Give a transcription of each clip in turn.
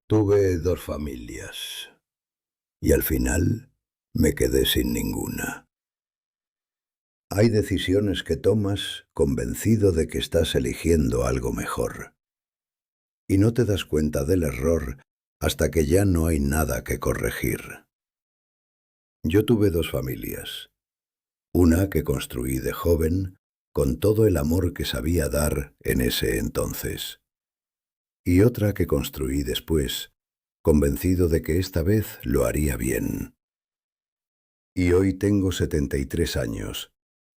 Tuve dos familias y al final me quedé sin ninguna. Hay decisiones que tomas convencido de que estás eligiendo algo mejor y no te das cuenta del error hasta que ya no hay nada que corregir. Yo tuve dos familias, una que construí de joven con todo el amor que sabía dar en ese entonces, y otra que construí después, convencido de que esta vez lo haría bien. Y hoy tengo 73 años.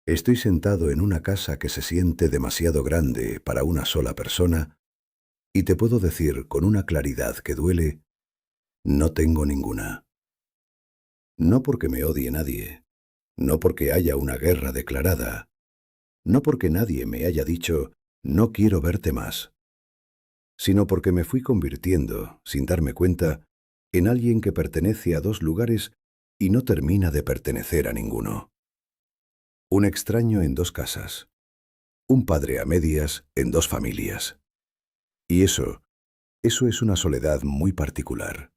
Estoy sentado en una casa que se siente demasiado grande para una sola persona y te puedo decir con una claridad que duele, no tengo ninguna. No porque me odie nadie, no porque haya una guerra declarada, no porque nadie me haya dicho no quiero verte más, sino porque me fui convirtiendo, sin darme cuenta, en alguien que pertenece a dos lugares y no termina de pertenecer a ninguno. Un extraño en dos casas, un padre a medias en dos familias. Y eso es una soledad muy particular,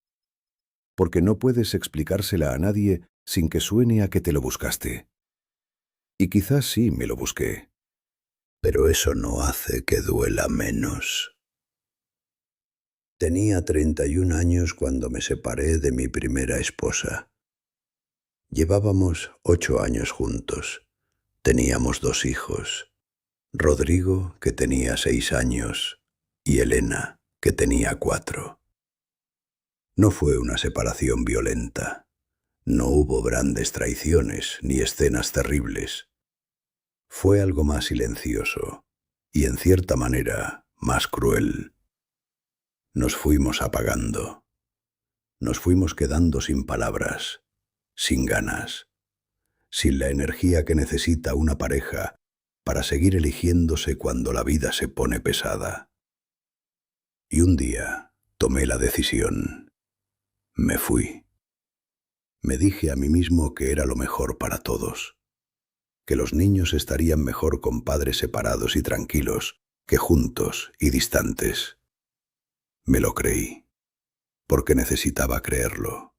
porque no puedes explicársela a nadie sin que suene a que te lo buscaste. Y quizás sí me lo busqué, pero eso no hace que duela menos. Tenía 31 años cuando me separé de mi primera esposa. Llevábamos 8 años juntos. Teníamos 2 hijos, Rodrigo, que tenía 6 años, y Elena, que tenía 4. No fue una separación violenta. No hubo grandes traiciones ni escenas terribles. Fue algo más silencioso y, en cierta manera, más cruel. Nos fuimos apagando. Nos fuimos quedando sin palabras, sin ganas, sin la energía que necesita una pareja para seguir eligiéndose cuando la vida se pone pesada. Y un día tomé la decisión. Me fui. Me dije a mí mismo que era lo mejor para todos, que los niños estarían mejor con padres separados y tranquilos que juntos y distantes. Me lo creí, porque necesitaba creerlo.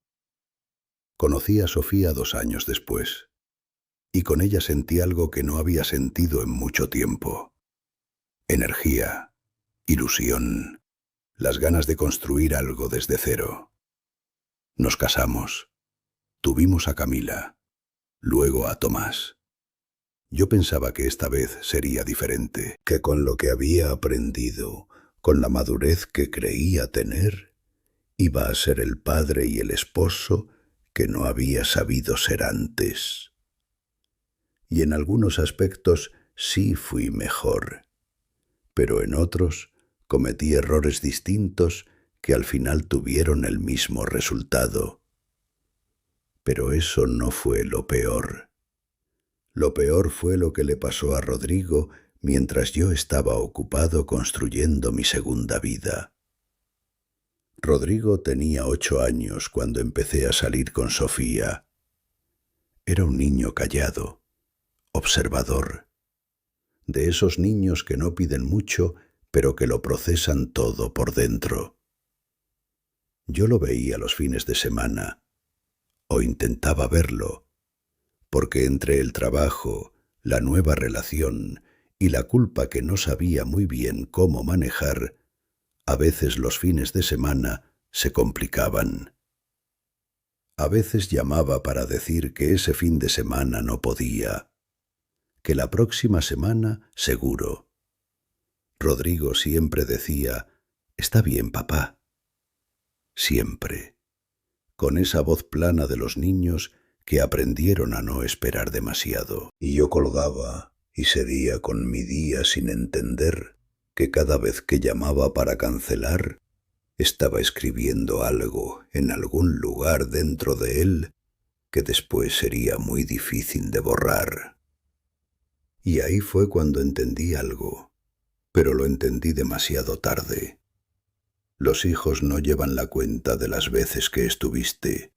Conocí a Sofía 2 años después, y con ella sentí algo que no había sentido en mucho tiempo. Energía, ilusión, las ganas de construir algo desde cero. Nos casamos, tuvimos a Camila, luego a Tomás. Yo pensaba que esta vez sería diferente, que con lo que había aprendido, con la madurez que creía tener, iba a ser el padre y el esposo que no había sabido ser antes. Y en algunos aspectos sí fui mejor, pero en otros cometí errores distintos que al final tuvieron el mismo resultado. Pero eso no fue lo peor. Lo peor fue lo que le pasó a Rodrigo mientras yo estaba ocupado construyendo mi segunda vida. Rodrigo tenía 8 años cuando empecé a salir con Sofía. Era un niño callado, observador, de esos niños que no piden mucho, pero que lo procesan todo por dentro. Yo lo veía los fines de semana, o intentaba verlo, porque entre el trabajo, la nueva relación y la culpa que no sabía muy bien cómo manejar, a veces los fines de semana se complicaban. A veces llamaba para decir que ese fin de semana no podía, que la próxima semana seguro. Rodrigo siempre decía, «Está bien, papá». Siempre, con esa voz plana de los niños que aprendieron a no esperar demasiado. Y yo colgaba y seguía con mi día sin entender que cada vez que llamaba para cancelar, estaba escribiendo algo en algún lugar dentro de él que después sería muy difícil de borrar. Y ahí fue cuando entendí algo, pero lo entendí demasiado tarde. Los hijos no llevan la cuenta de las veces que estuviste.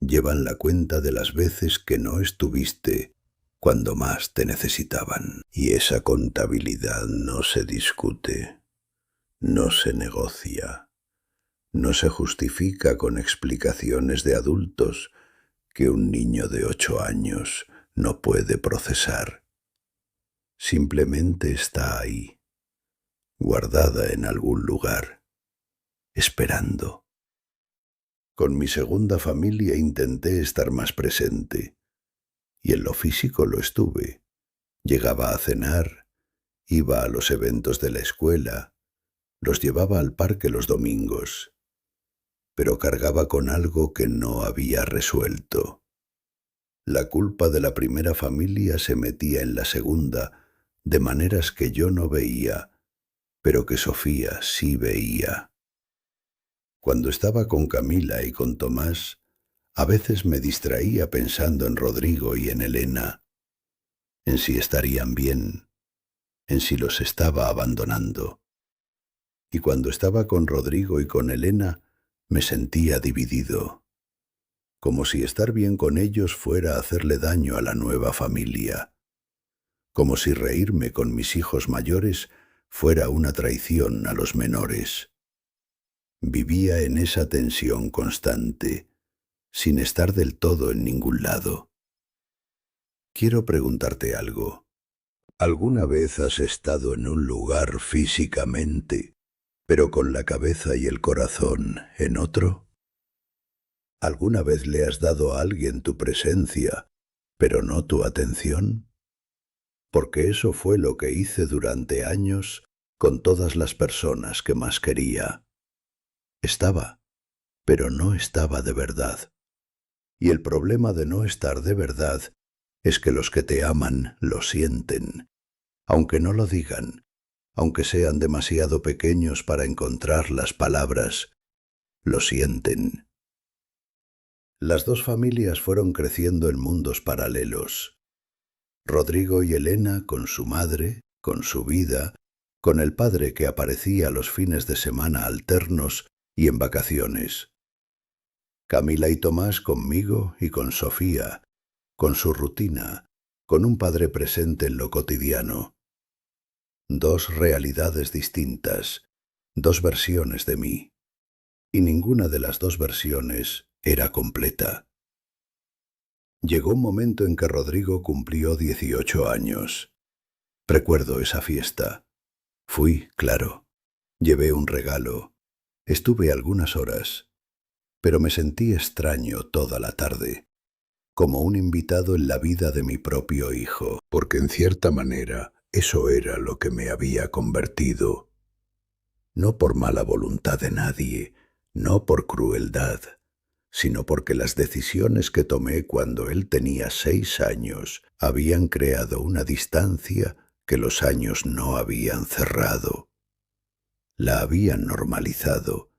Llevan la cuenta de las veces que no estuviste cuando más te necesitaban. Y esa contabilidad no se discute, no se negocia, No se justifica con explicaciones de adultos que un niño de 8 años no puede procesar. Simplemente está ahí, guardada en algún lugar, esperando. Con mi segunda familia intenté estar más presente, y en lo físico lo estuve. Llegaba a cenar, iba a los eventos de la escuela, los llevaba al parque los domingos, pero cargaba con algo que no había resuelto. La culpa de la primera familia se metía en la segunda, de maneras que yo no veía, pero que Sofía sí veía. Cuando estaba con Camila y con Tomás, a veces me distraía pensando en Rodrigo y en Elena, en si estarían bien, en si los estaba abandonando. Y cuando estaba con Rodrigo y con Elena, me sentía dividido, como si estar bien con ellos fuera hacerle daño a la nueva familia, como si reírme con mis hijos mayores fuera una traición a los menores. Vivía en esa tensión constante, sin estar del todo en ningún lado. Quiero preguntarte algo. ¿Alguna vez has estado en un lugar físicamente, pero con la cabeza y el corazón en otro? ¿Alguna vez le has dado a alguien tu presencia, pero no tu atención? Porque eso fue lo que hice durante años con todas las personas que más quería. Estaba, pero no estaba de verdad. Y el problema de no estar de verdad es que los que te aman lo sienten, aunque no lo digan, aunque sean demasiado pequeños para encontrar las palabras, lo sienten. Las dos familias fueron creciendo en mundos paralelos. Rodrigo y Elena con su madre, con su vida, con el padre que aparecía los fines de semana alternos y en vacaciones. Camila y Tomás conmigo y con Sofía, con su rutina, con un padre presente en lo cotidiano. Dos realidades distintas, dos versiones de mí, y ninguna de las dos versiones era completa. Llegó un momento en que Rodrigo cumplió 18 años. Recuerdo esa fiesta. Fui, claro. Llevé un regalo. Estuve algunas horas, pero me sentí extraño toda la tarde, como un invitado en la vida de mi propio hijo, porque en cierta manera eso era lo que me había convertido. No por mala voluntad de nadie, no por crueldad, sino porque las decisiones que tomé cuando él tenía 6 años habían creado una distancia que los años no habían cerrado. La habían normalizado,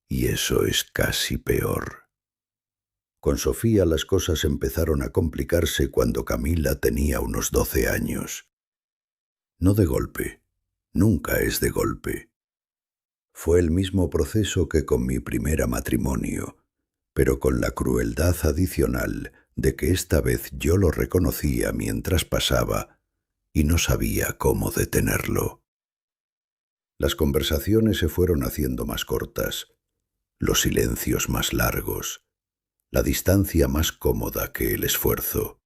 y eso es casi peor. Con Sofía las cosas empezaron a complicarse cuando Camila tenía unos 12 años. No de golpe, nunca es de golpe. Fue el mismo proceso que con mi primer matrimonio, pero con la crueldad adicional de que esta vez yo lo reconocía mientras pasaba y no sabía cómo detenerlo. Las conversaciones se fueron haciendo más cortas, los silencios más largos, la distancia más cómoda que el esfuerzo.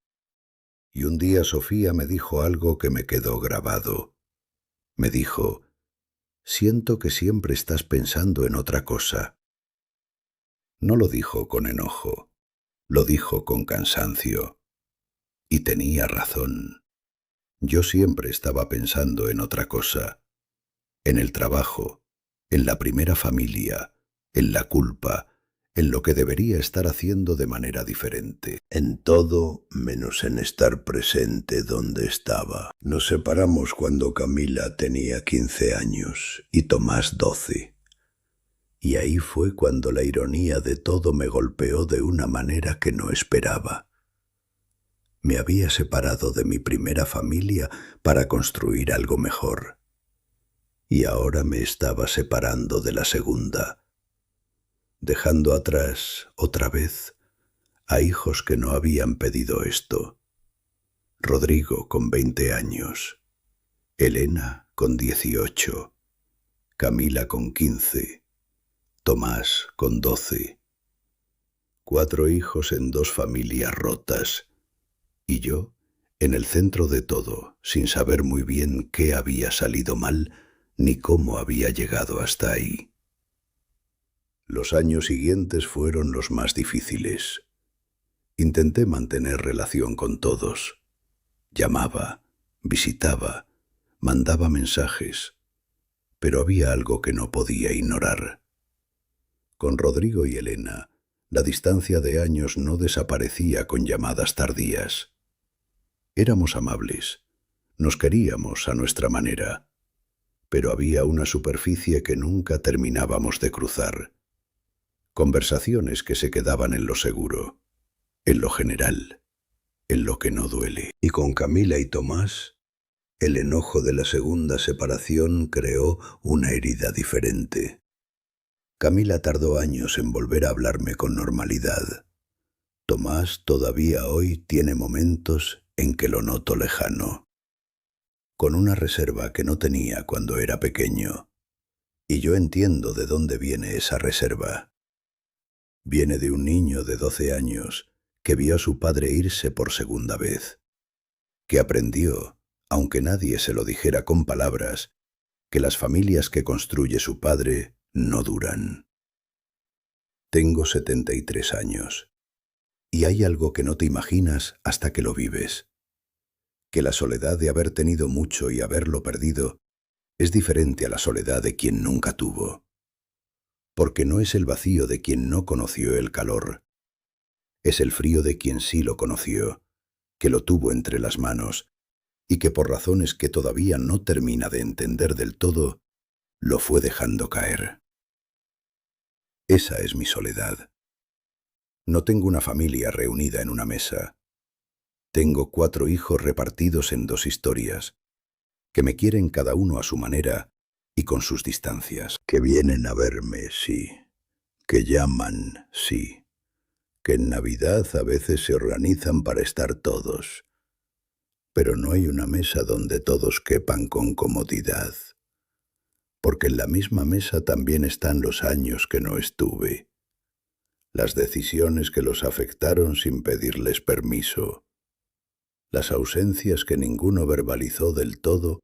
Y un día Sofía me dijo algo que me quedó grabado. Me dijo: «Siento que siempre estás pensando en otra cosa». No lo dijo con enojo, lo dijo con cansancio. Y tenía razón. Yo siempre estaba pensando en otra cosa, en el trabajo, en la primera familia, en la culpa, en lo que debería estar haciendo de manera diferente, en todo menos en estar presente donde estaba. Nos separamos cuando Camila tenía 15 años y Tomás 12. Y ahí fue cuando la ironía de todo me golpeó de una manera que no esperaba. Me había separado de mi primera familia para construir algo mejor. Y ahora me estaba separando de la segunda, dejando atrás, otra vez, a hijos que no habían pedido esto. Rodrigo con 20 años, Elena con 18, Camila con 15, Tomás, con 12. 4 hijos en 2 familias rotas. Y yo, en el centro de todo, sin saber muy bien qué había salido mal, ni cómo había llegado hasta ahí. Los años siguientes fueron los más difíciles. Intenté mantener relación con todos. Llamaba, visitaba, mandaba mensajes, pero había algo que no podía ignorar. Con Rodrigo y Elena, la distancia de años no desaparecía con llamadas tardías. Éramos amables, nos queríamos a nuestra manera, pero había una superficie que nunca terminábamos de cruzar. Conversaciones que se quedaban en lo seguro, en lo general, en lo que no duele. Y con Camila y Tomás, el enojo de la segunda separación creó una herida diferente. Camila tardó años en volver a hablarme con normalidad. Tomás todavía hoy tiene momentos en que lo noto lejano, con una reserva que no tenía cuando era pequeño. Y yo entiendo de dónde viene esa reserva. Viene de un niño de 12 años que vio a su padre irse por segunda vez, que aprendió, aunque nadie se lo dijera con palabras, que las familias que construye su padre no duran. Tengo 73 años, y hay algo que no te imaginas hasta que lo vives, que la soledad de haber tenido mucho y haberlo perdido es diferente a la soledad de quien nunca tuvo, porque no es el vacío de quien no conoció el calor, es el frío de quien sí lo conoció, que lo tuvo entre las manos, y que por razones que todavía no termina de entender del todo, lo fue dejando caer. Esa es mi soledad. No tengo una familia reunida en una mesa. Tengo 4 hijos repartidos en 2 historias, que me quieren cada uno a su manera y con sus distancias. Que vienen a verme, sí. Que llaman, sí. Que en Navidad a veces se organizan para estar todos. Pero no hay una mesa donde todos quepan con comodidad. Porque en la misma mesa también están los años que no estuve, las decisiones que los afectaron sin pedirles permiso, las ausencias que ninguno verbalizó del todo,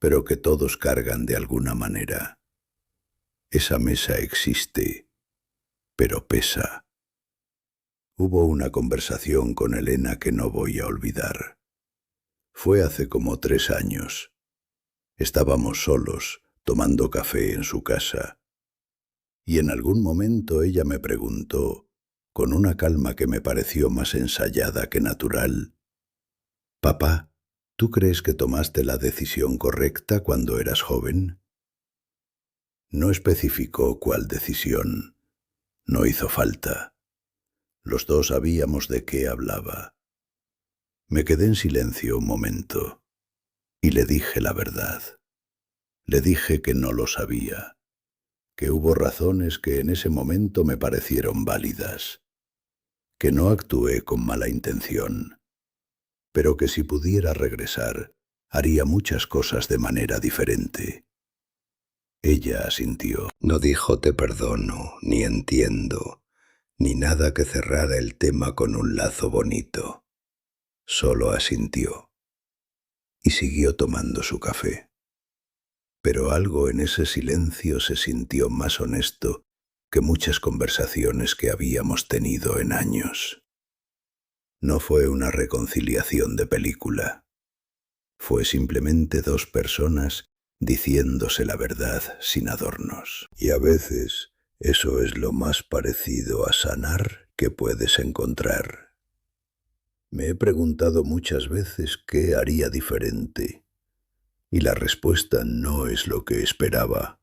pero que todos cargan de alguna manera. Esa mesa existe, pero pesa. Hubo una conversación con Elena que no voy a olvidar. Fue hace como 3 años. Estábamos solos, tomando café en su casa. Y en algún momento ella me preguntó, con una calma que me pareció más ensayada que natural: «Papá, ¿tú crees que tomaste la decisión correcta cuando eras joven?» No especificó cuál decisión. No hizo falta. Los dos sabíamos de qué hablaba. Me quedé en silencio un momento y le dije la verdad. Le dije que no lo sabía, que hubo razones que en ese momento me parecieron válidas, que no actué con mala intención, pero que si pudiera regresar, haría muchas cosas de manera diferente. Ella asintió. No dijo te perdono, ni entiendo, ni nada que cerrara el tema con un lazo bonito. Solo asintió y siguió tomando su café. Pero algo en ese silencio se sintió más honesto que muchas conversaciones que habíamos tenido en años. No fue una reconciliación de película. Fue simplemente 2 personas diciéndose la verdad sin adornos. Y a veces eso es lo más parecido a sanar que puedes encontrar. Me he preguntado muchas veces qué haría diferente, y la respuesta no es lo que esperaba.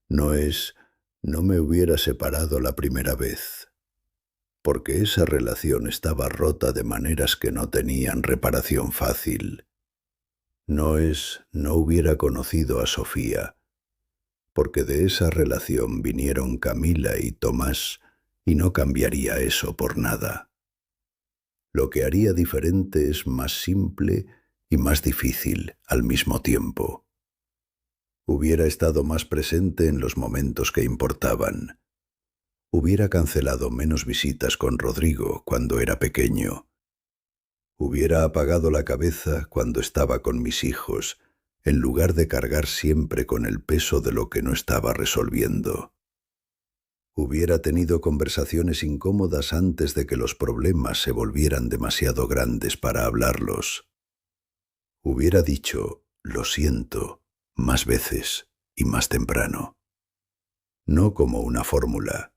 No me hubiera separado la primera vez, porque esa relación estaba rota de maneras que no tenían reparación fácil. No hubiera conocido a Sofía, porque de esa relación vinieron Camila y Tomás, y no cambiaría eso por nada. Lo que haría diferente es más simple y más difícil al mismo tiempo. Hubiera estado más presente en los momentos que importaban, Hubiera cancelado menos visitas con Rodrigo cuando era pequeño. Hubiera apagado la cabeza cuando estaba con mis hijos, en lugar de cargar siempre con el peso de lo que no estaba resolviendo. Hubiera tenido conversaciones incómodas antes de que los problemas se volvieran demasiado grandes para hablarlos. Hubiera dicho, lo siento, más veces y más temprano. No como una fórmula,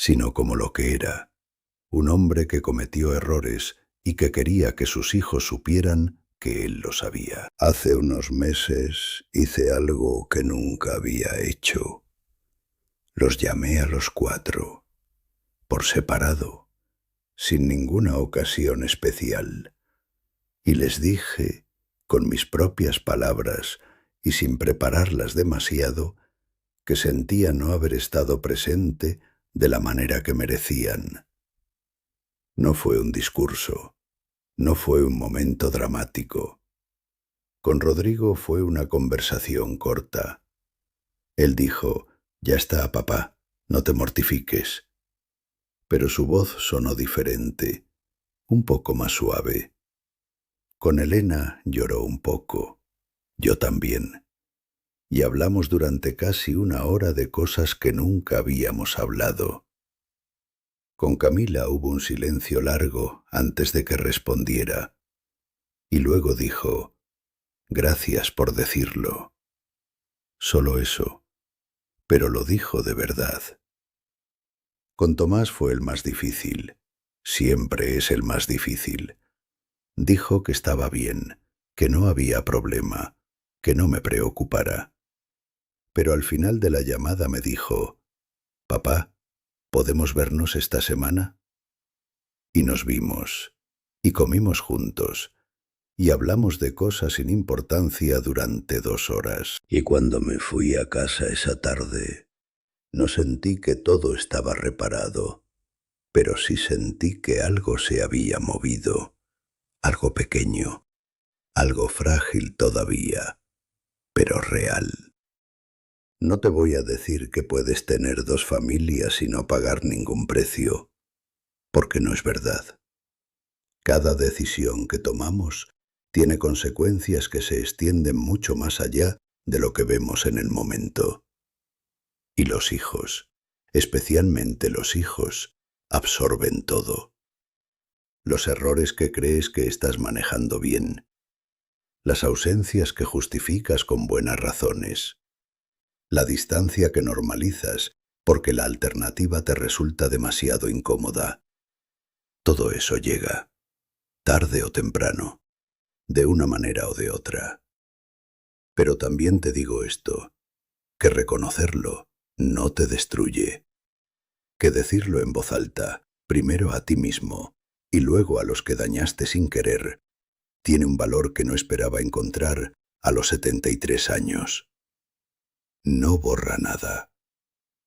sino como lo que era, un hombre que cometió errores y que quería que sus hijos supieran que él lo sabía. Hace unos meses hice algo que nunca había hecho. Los llamé a los 4, por separado, sin ninguna ocasión especial, y les dije, con mis propias palabras y sin prepararlas demasiado, que sentía no haber estado presente de la manera que merecían. No fue un discurso, no fue un momento dramático. Con Rodrigo fue una conversación corta. Él dijo, «Ya está, papá, no te mortifiques». Pero su voz sonó diferente, un poco más suave. Con Elena lloró un poco, yo también, y hablamos durante casi una hora de cosas que nunca habíamos hablado. Con Camila hubo un silencio largo antes de que respondiera, y luego dijo, «Gracias por decirlo». Solo eso, pero lo dijo de verdad. Con Tomás fue el más difícil, siempre es el más difícil. Dijo que estaba bien, que no había problema, que no me preocupara. Pero al final de la llamada me dijo, «Papá, ¿podemos vernos esta semana?» Y nos vimos, y comimos juntos, y hablamos de cosas sin importancia durante 2 horas. Y cuando me fui a casa esa tarde, no sentí que todo estaba reparado, pero sí sentí que algo se había movido, algo pequeño, algo frágil todavía, pero real. No te voy a decir que puedes tener 2 familias y no pagar ningún precio, porque no es verdad. Cada decisión que tomamos tiene consecuencias que se extienden mucho más allá de lo que vemos en el momento. Y los hijos, especialmente los hijos, absorben todo. Los errores que crees que estás manejando bien, las ausencias que justificas con buenas razones, la distancia que normalizas porque la alternativa te resulta demasiado incómoda. Todo eso llega, tarde o temprano, de una manera o de otra. Pero también te digo esto, que reconocerlo no te destruye, que decirlo en voz alta, primero a ti mismo y luego a los que dañaste sin querer, tiene un valor que no esperaba encontrar a los 73 años. No borra nada,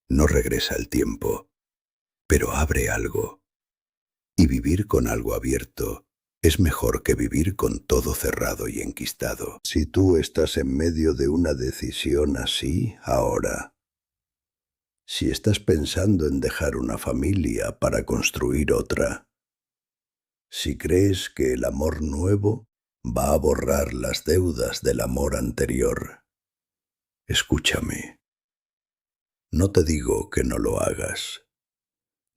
no regresa el tiempo, pero abre algo. Y vivir con algo abierto es mejor que vivir con todo cerrado y enquistado. Si tú estás en medio de una decisión así ahora, si estás pensando en dejar una familia para construir otra, si crees que el amor nuevo va a borrar las deudas del amor anterior, escúchame. No te digo que no lo hagas.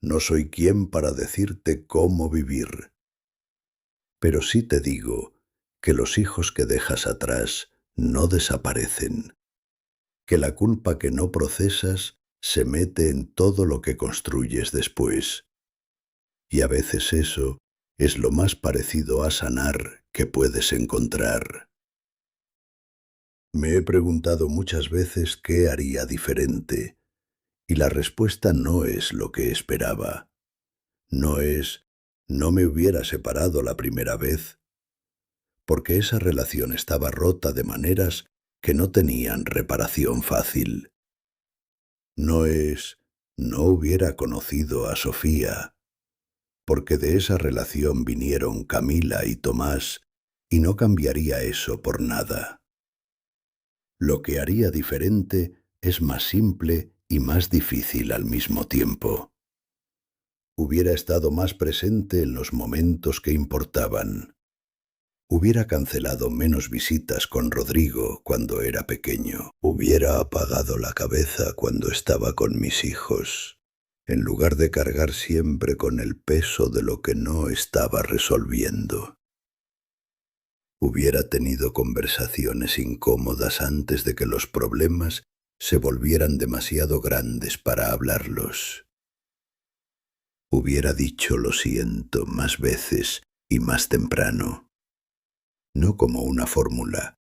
No soy quien para decirte cómo vivir. Pero sí te digo que los hijos que dejas atrás no desaparecen, que la culpa que no procesas se mete en todo lo que construyes después. Y a veces eso es lo más parecido a sanar que puedes encontrar. Me he preguntado muchas veces qué haría diferente, y la respuesta no es lo que esperaba. No es, no me hubiera separado la primera vez, porque esa relación estaba rota de maneras que no tenían reparación fácil. No es, no hubiera conocido a Sofía, porque de esa relación vinieron Camila y Tomás, y no cambiaría eso por nada. Lo que haría diferente es más simple y más difícil al mismo tiempo. hubiera estado más presente en los momentos que importaban. Hubiera cancelado menos visitas con Rodrigo cuando era pequeño. Hubiera apagado la cabeza cuando estaba con mis hijos, en lugar de cargar siempre con el peso de lo que no estaba resolviendo. Hubiera tenido conversaciones incómodas antes de que los problemas se volvieran demasiado grandes para hablarlos. Hubiera dicho lo siento más veces y más temprano, no como una fórmula,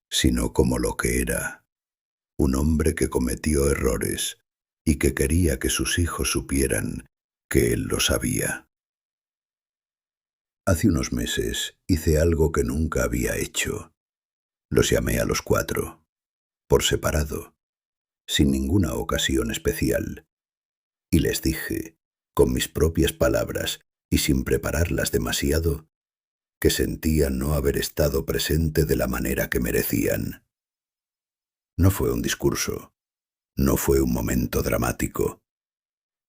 sino como lo que era, un hombre que cometió errores y que quería que sus hijos supieran que él lo sabía. Hace unos meses hice algo que nunca había hecho. Los llamé a los 4, por separado, sin ninguna ocasión especial, y les dije, con mis propias palabras y sin prepararlas demasiado, que sentía no haber estado presente de la manera que merecían. No fue un discurso, no fue un momento dramático.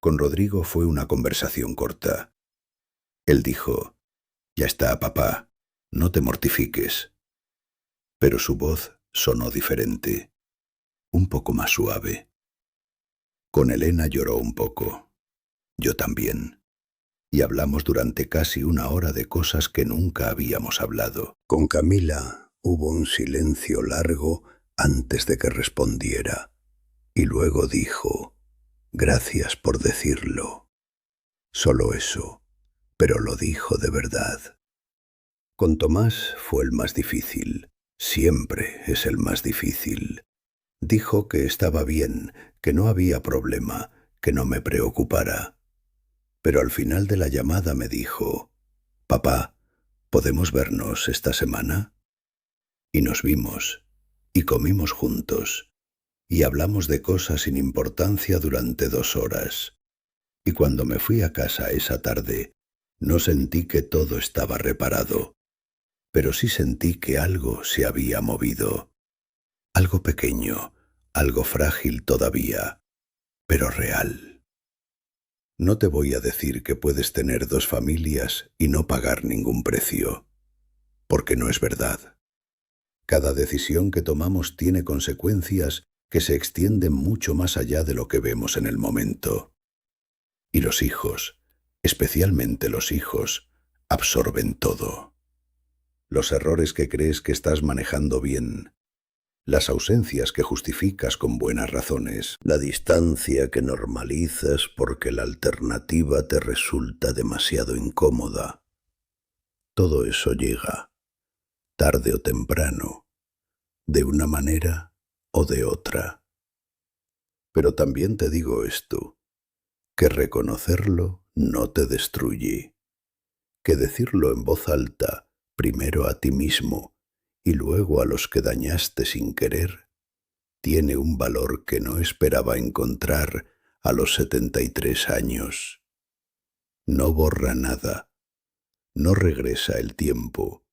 Con Rodrigo fue una conversación corta. Él dijo, «Ya está, papá, no te mortifiques». Pero su voz sonó diferente, un poco más suave. Con Elena lloró un poco, yo también, y hablamos durante casi una hora de cosas que nunca habíamos hablado. Con Camila hubo un silencio largo antes de que respondiera, y luego dijo, «Gracias por decirlo». Solo eso, pero lo dijo de verdad. Con Tomás fue el más difícil, siempre es el más difícil. Dijo que estaba bien, que no había problema, que no me preocupara. Pero al final de la llamada me dijo, «Papá, ¿podemos vernos esta semana?» Y nos vimos, y comimos juntos, y hablamos de cosas sin importancia durante 2 horas. Y cuando me fui a casa esa tarde, no sentí que todo estaba reparado, pero sí sentí que algo se había movido. Algo pequeño, algo frágil todavía, pero real. No te voy a decir que puedes tener 2 familias y no pagar ningún precio, porque no es verdad. Cada decisión que tomamos tiene consecuencias que se extienden mucho más allá de lo que vemos en el momento. Y los hijos, especialmente los hijos, absorben todo. Los errores que crees que estás manejando bien, las ausencias que justificas con buenas razones, la distancia que normalizas porque la alternativa te resulta demasiado incómoda. Todo eso llega, tarde o temprano, de una manera o de otra. Pero también te digo esto, que reconocerlo no te destruye, que decirlo en voz alta, primero a ti mismo y luego a los que dañaste sin querer, tiene un valor que no esperaba encontrar a los 73 años. No borra nada, no regresa el tiempo,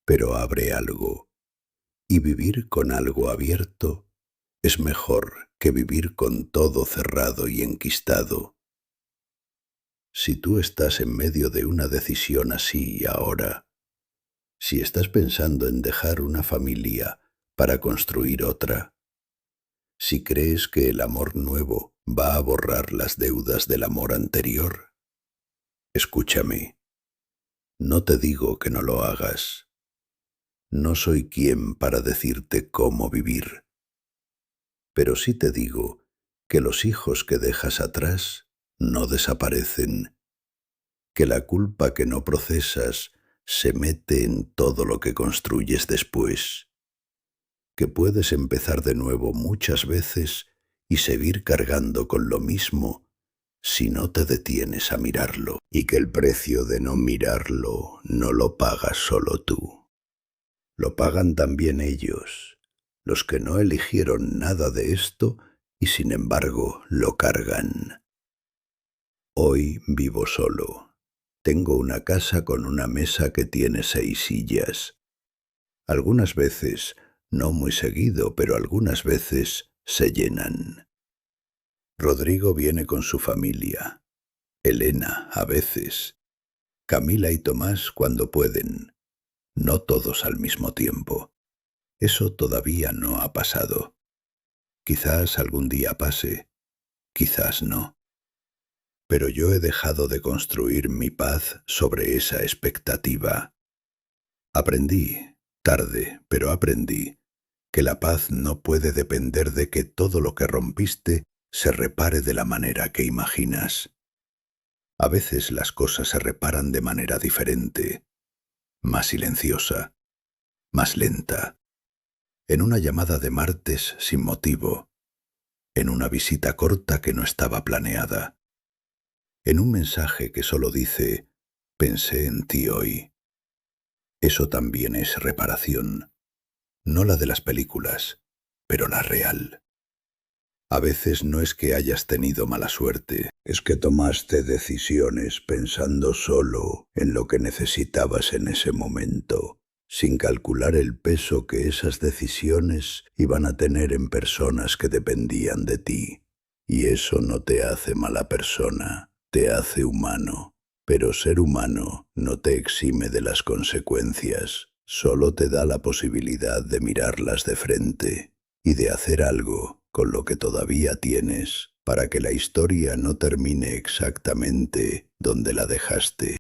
pero abre algo, y vivir con algo abierto es mejor que vivir con todo cerrado y enquistado. Si tú estás en medio de una decisión así ahora, si estás pensando en dejar una familia para construir otra, si crees que el amor nuevo va a borrar las deudas del amor anterior, escúchame, no te digo que no lo hagas. No soy quien para decirte cómo vivir, pero sí te digo que los hijos que dejas atrás no desaparecen, que la culpa que no procesas se mete en todo lo que construyes después, que puedes empezar de nuevo muchas veces y seguir cargando con lo mismo si no te detienes a mirarlo, y que el precio de no mirarlo no lo pagas solo tú. Lo pagan también ellos, los que no eligieron nada de esto y sin embargo lo cargan. Hoy vivo solo. Tengo una casa con una mesa que tiene 6 sillas. Algunas veces, no muy seguido, pero algunas veces se llenan. Rodrigo viene con su familia. Elena a veces, Camila y Tomás cuando pueden, no todos al mismo tiempo. Eso todavía no ha pasado. Quizás algún día pase, quizás no. Pero yo he dejado de construir mi paz sobre esa expectativa. Aprendí, tarde, pero aprendí, que la paz no puede depender de que todo lo que rompiste se repare de la manera que imaginas. A veces las cosas se reparan de manera diferente, más silenciosa, más lenta, en una llamada de martes sin motivo, en una visita corta que no estaba planeada, en un mensaje que solo dice, pensé en ti hoy. Eso también es reparación, no la de las películas, pero la real. A veces no es que hayas tenido mala suerte, es que tomaste decisiones pensando solo en lo que necesitabas en ese momento, sin calcular el peso que esas decisiones iban a tener en personas que dependían de ti. Y eso no te hace mala persona, te hace humano. Pero ser humano no te exime de las consecuencias, solo te da la posibilidad de mirarlas de frente y de hacer algo con lo que todavía tienes para que la historia no termine exactamente donde la dejaste.